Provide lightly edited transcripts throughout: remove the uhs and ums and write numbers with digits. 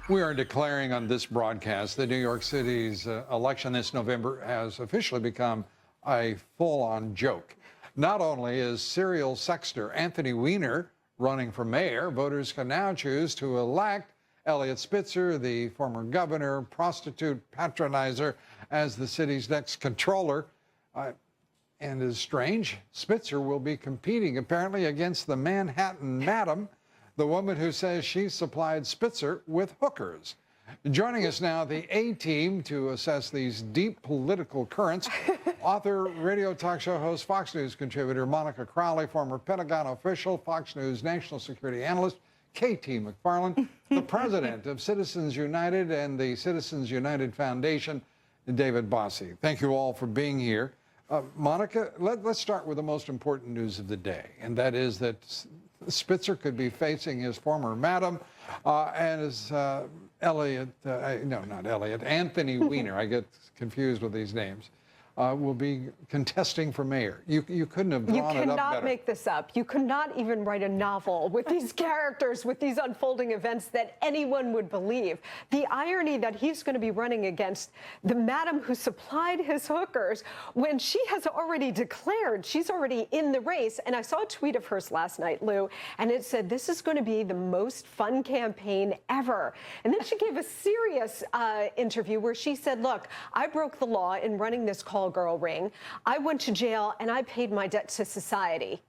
We are declaring on this broadcast that New York City's election this November has officially become a full-on joke. Not only is serial sexter Anthony Weiner running for mayor, voters can now choose to elect Eliot Spitzer, the former governor, prostitute patronizer, as the city's next controller. And is strange, Spitzer will be competing apparently against the Manhattan Madam, the woman who says she supplied Spitzer with hookers. Joining us now, the A-team to assess these deep political currents, author, radio talk show host, Fox News contributor Monica Crowley, former Pentagon official, Fox News national security analyst, KT McFarland, the president of Citizens United and the Citizens United Foundation, David Bossie. Thank you all for being here. Monica, let's start with the most important news of the day, and that is that Spitzer could be facing his former madam and his Anthony Weiner, I get confused with these names, will be contesting for mayor. You couldn't have drawn it up better. You cannot make this up. You could not even write a novel with these characters, with these unfolding events that anyone would believe. The irony that he's going to be running against the madam who supplied his hookers when she has already declared she's already in the race. And I saw a tweet of hers last night, Lou, and it said, this is going to be the most fun campaign ever. And then she gave a serious interview where she said, look, I broke the law in running this call girl ring. I went to jail and I paid my debt to society.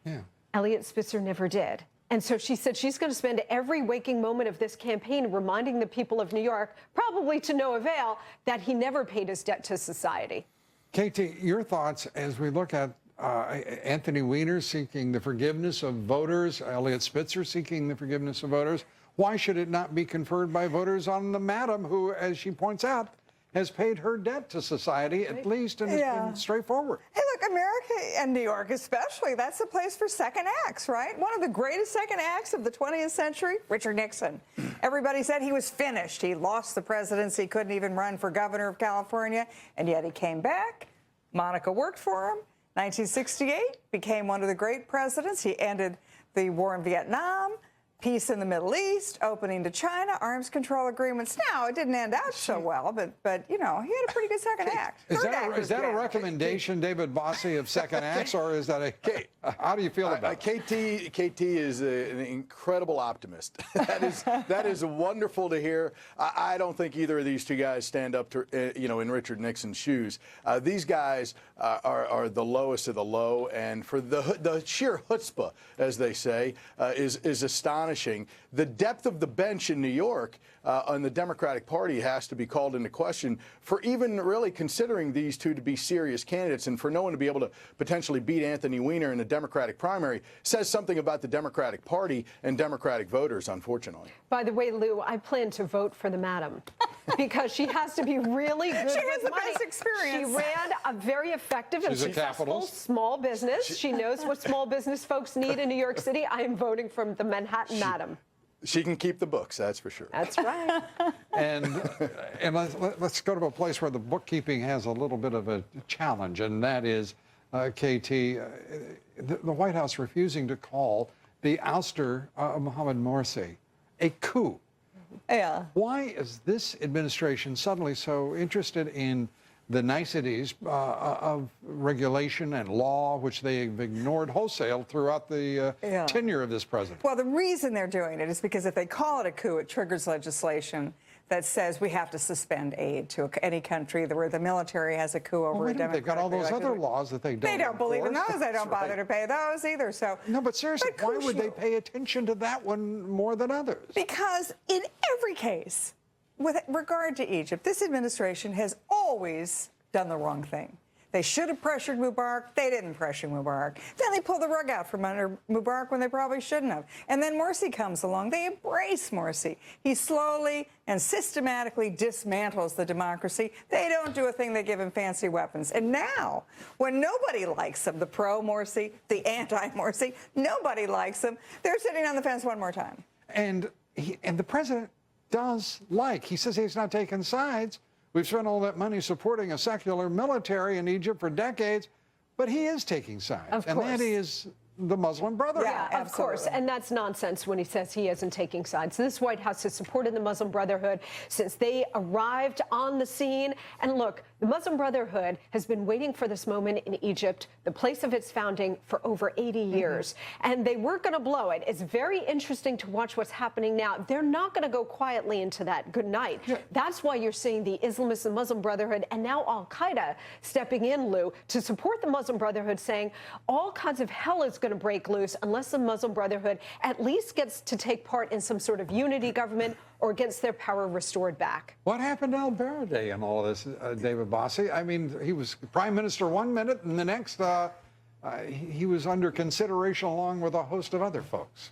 Yeah. Eliot Spitzer never did. And so she said she's going to spend every waking moment of this campaign reminding the people of New York, probably to no avail, that he never paid his debt to society. KT, your thoughts as we look at Anthony Weiner seeking the forgiveness of voters, Eliot Spitzer seeking the forgiveness of voters. Why should it not be conferred by voters on the madam who, as she points out, has paid her debt to society, at least, and has been straightforward? Hey, look, America and New York especially, that's the place for second acts, right? One of the greatest second acts of the 20th century, Richard Nixon. Everybody said he was finished. He lost the presidency, couldn't even run for governor of California, and yet he came back. Monica worked for him. 1968, became one of the great presidents. He ended the war in Vietnam, peace in the Middle East, opening to China, arms control agreements. Now, it didn't end out so well, but you know, he had a pretty good second act. Is that a recommendation, David Bossie, of second acts, or is that how do you feel about it? KT is an incredible optimist. that is wonderful to hear. I don't think either of these two guys stand up to, in Richard Nixon's shoes. These guys are the lowest of the low, and for the sheer chutzpah, as they say, is astonishing. The depth of the bench in New York on the Democratic Party has to be called into question for even really considering these two to be serious candidates, and for no one to be able to potentially beat Anthony Weiner in the Democratic primary says something about the Democratic Party and Democratic voters, unfortunately. By the way, Lou, I plan to vote for the madam because she has to be really good She with has the money. best experience. She ran a very effective and successful small business. She knows what small business folks need in New York City. I am voting from the Manhattan madam. She can keep the books, that's for sure. That's right. And let's go to a place where the bookkeeping has a little bit of a challenge, and that is, KT, the White House refusing to call the ouster of Mohamed Morsi a coup. Yeah. Why is this administration suddenly so interested in the niceties of regulation and law, which they've ignored wholesale throughout the tenure of this president? Well, the reason they're doing it is because if they call it a coup, it triggers legislation that says we have to suspend aid to any country where the military has a coup over a democratic. They've got all those other laws that they don't. They don't believe in those. They don't bother to pay those either. So no, but seriously, why would they pay attention to that one more than others? Because in every case, with regard to Egypt, this administration has always done the wrong thing. They should have pressured Mubarak. They didn't pressure Mubarak. Then they pull the rug out from under Mubarak when they probably shouldn't have. And then Morsi comes along. They embrace Morsi. He slowly and systematically dismantles the democracy. They don't do a thing. They give him fancy weapons. And now, when nobody likes him, the pro-Morsi, the anti-Morsi, nobody likes him, they're sitting on the fence one more time. And the president does he says he's not taking sides. We've spent all that money supporting a secular military in Egypt for decades, but he is taking sides. Of course. And that is the Muslim Brotherhood. Yeah, Of course, and that's nonsense when he says he isn't taking sides. This White House has supported the Muslim Brotherhood since they arrived on the scene. And look, the Muslim Brotherhood has been waiting for this moment in Egypt, the place of its founding, for over 80 years. And they weren't going to blow it. It's very interesting to watch what's happening now. They're not going to go quietly into that good night. Yeah. That's why you're seeing the Islamists, the Muslim Brotherhood, and now Al-Qaeda stepping in, Lou, to support the Muslim Brotherhood, saying all kinds of hell is going to break loose unless the Muslim Brotherhood at least gets to take part in some sort of unity government or gets their power restored back. What happened to al-Baradei in all of this, David Bossie? I mean, he was prime minister one minute, and the next he was under consideration along with a host of other folks.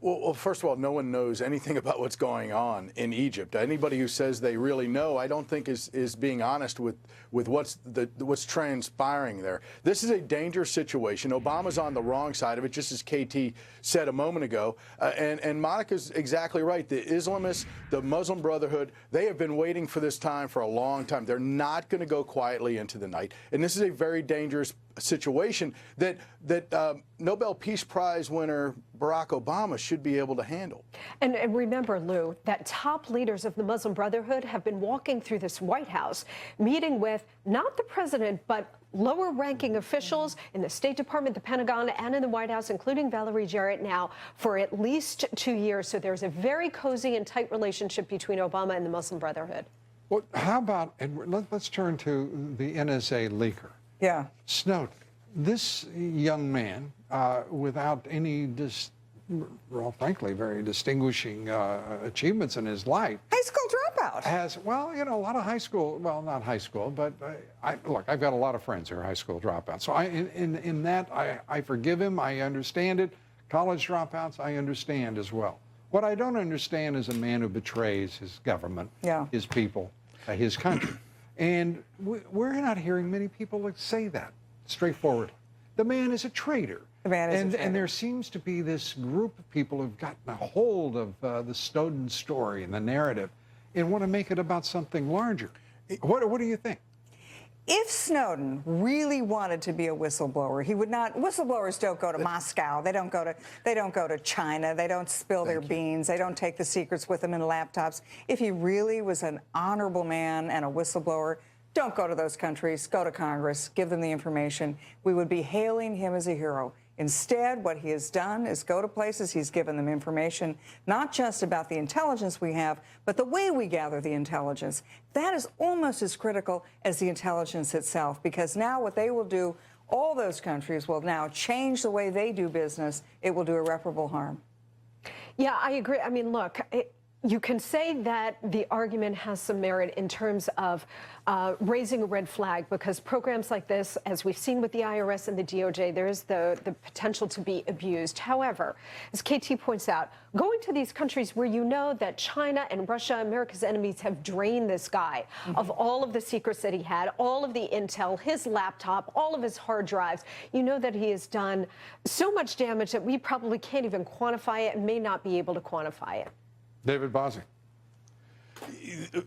Well, first of all, no one knows anything about what's going on in Egypt. Anybody who says they really know, I don't think is being honest with what's transpiring there. This is a dangerous situation. Obama's on the wrong side of it, just as KT said a moment ago. And Monica's exactly right. The Islamists, the Muslim Brotherhood, they have been waiting for this time for a long time. They're not going to go quietly into the night. And this is a very dangerous situation that Nobel Peace Prize winner Barack Obama should be able to handle. And remember, Lou, that top leaders of the Muslim Brotherhood have been walking through this White House, meeting with not the president, but lower-ranking officials in the State Department, the Pentagon, and in the White House, including Valerie Jarrett now, for at least 2 years. So there's a very cozy and tight relationship between Obama and the Muslim Brotherhood. Well, how about, and let's turn to the NSA leaker. Yeah. Snowden, this young man, without any, well, frankly, very distinguishing achievements in his life. High school dropout. Has, well, you know, a lot of high school, well, not high school, but look, I've got a lot of friends who are high school dropouts. So in that, I forgive him. I understand it. College dropouts, I understand as well. What I don't understand is a man who betrays his government, his people, his country. And we're not hearing many people say that straightforwardly. The man is a traitor. The man is a traitor. And there seems to be this group of people who've gotten a hold of the Snowden story and the narrative and want to make it about something larger. What do you think? If Snowden really wanted to be a whistleblower, he would not. Whistleblowers don't go to Moscow. They don't go to China. They don't spill their beans. They don't take the secrets with them in laptops. If he really was an honorable man and a whistleblower, don't go to those countries. Go to Congress. Give them the information. We would be hailing him as a hero. Instead, what he has done is go to places, he's given them information, not just about the intelligence we have, but the way we gather the intelligence. That is almost as critical as the intelligence itself, because now what they will do, all those countries will now change the way they do business. It will do irreparable harm. Yeah, I agree. I mean, look, you can say that the argument has some merit in terms of raising a red flag, because programs like this, as we've seen with the IRS and the DOJ, there is the potential to be abused. However, as KT points out, going to these countries where you know that China and Russia, America's enemies, have drained this guy of all of the secrets that he had, all of the intel, his laptop, all of his hard drives, you know that he has done so much damage that we probably can't even quantify it and may not be able to quantify it. David Bossie.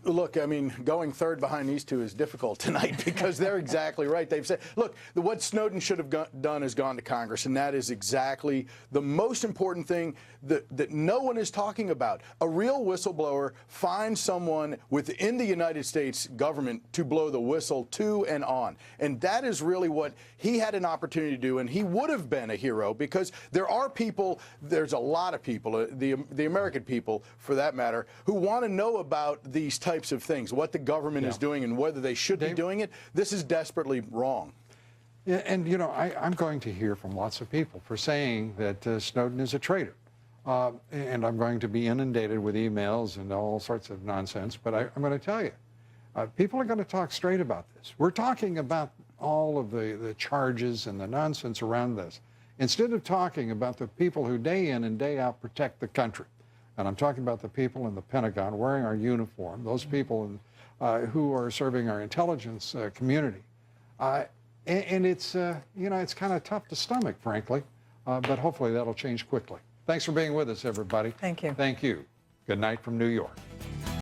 Look, I mean, going third behind these two is difficult tonight because they're exactly right. They've said, look, what Snowden should have done is gone to Congress, and that is exactly the most important thing that no one is talking about. A real whistleblower finds someone within the United States government to blow the whistle to and on. And that is really what he had an opportunity to do, and he would have been a hero, because there are people, there's a lot of people, the American people, for that matter, who want to know about these types of things, what the government is doing and whether they should be doing it. This is desperately wrong. Yeah, and, you know, I'm going to hear from lots of people for saying that Snowden is a traitor. And I'm going to be inundated with emails and all sorts of nonsense. But I'm going to tell you, people are going to talk straight about this. We're talking about all of the charges and the nonsense around this, instead of talking about the people who day in and day out protect the country. And I'm talking about the people in the Pentagon wearing our uniform, those people who are serving our intelligence community. And it's, you know, it's kind of tough to stomach, frankly, but hopefully that'll change quickly. Thanks for being with us, everybody. Thank you. Thank you. Good night from New York.